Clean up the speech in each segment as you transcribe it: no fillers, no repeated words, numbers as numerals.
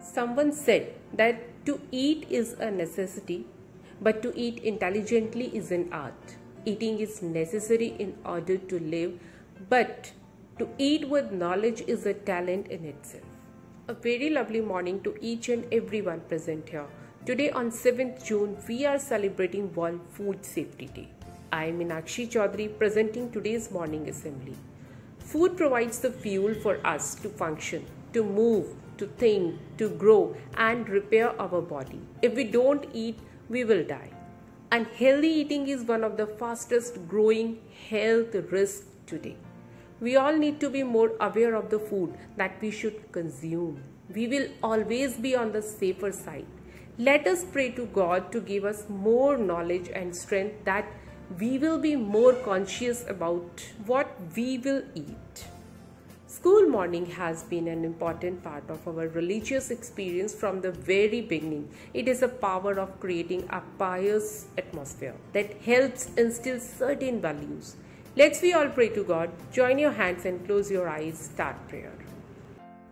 Someone said that to eat is a necessity, but to eat intelligently is an art. Eating is necessary in order to live, but to eat with knowledge is a talent in itself. A very lovely morning to each and everyone present here. Today on 7th June, we are celebrating World Food Safety Day. I am Meenakshi Chaudhary presenting today's morning assembly. Food provides the fuel for us to function, to move, to think, to grow and repair our body. If we don't eat, we will die. And healthy eating is one of the fastest growing health risks today. We all need to be more aware of the food that we should consume. We will always be on the safer side. Let us pray to God to give us more knowledge and strength that we will be more conscious about what we will eat. School morning has been an important part of our religious experience from the very beginning. It is a power of creating a pious atmosphere that helps instill certain values. Let's we all pray to God. Join your hands and close your eyes. Start prayer.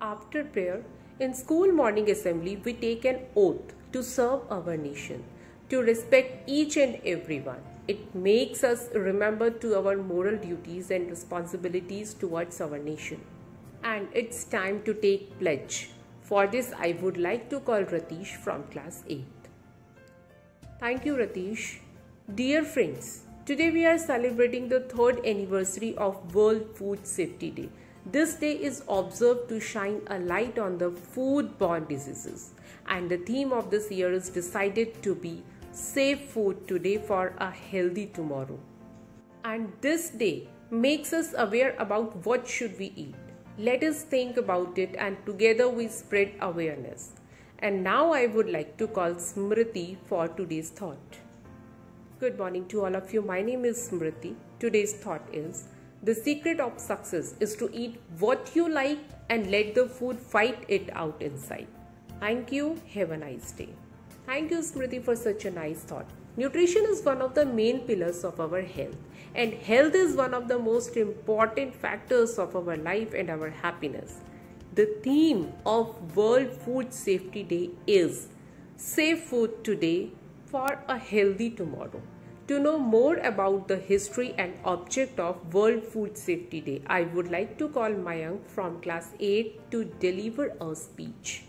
After prayer, in school morning assembly, we take an oath to serve our nation, to respect each and everyone. It makes us remember to our moral duties and responsibilities towards our nation. And it's time to take pledge. For this, I would like to call Ratish from class 8th. Thank you, Ratish. Dear friends, today we are celebrating the 3rd anniversary of World Food Safety Day. This day is observed to shine a light on the food-borne diseases. And the theme of this year is decided to be Safe Food Today for a Healthy Tomorrow. And this day makes us aware about what should we eat. Let us think about it and together we spread awareness. And now I would like to call Smriti for today's thought. Good morning to all of you. My name is Smriti. Today's thought is, the secret of success is to eat what you like and let the food fight it out inside. Thank you. Have a nice day. Thank you, Smriti, for such a nice thought. Nutrition is one of the main pillars of our health, and health is one of the most important factors of our life and our happiness. The theme of World Food Safety Day is Safe Food Today for a Healthy Tomorrow. To know more about the history and object of World Food Safety Day, I would like to call Mayank from class 8 to deliver a speech.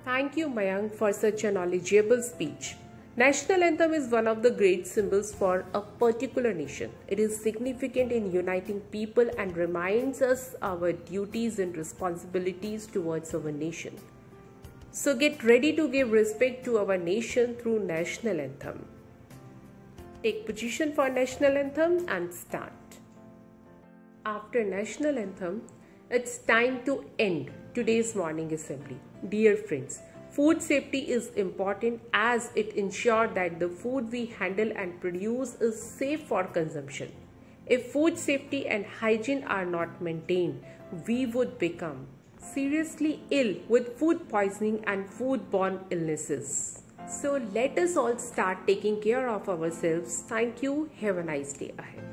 Thank you, Mayank, for such a knowledgeable speech. National anthem is one of the great symbols for a particular nation. It is significant in uniting people and reminds us our duties and responsibilities towards our nation. So get ready to give respect to our nation through national anthem. Take position for national anthem and start. After national anthem, it's time to end today's morning assembly. Dear friends, food safety is important as it ensures that the food we handle and produce is safe for consumption. If food safety and hygiene are not maintained, we would become seriously ill with food poisoning and food-borne illnesses. So let us all start taking care of ourselves. Thank you. Have a nice day ahead.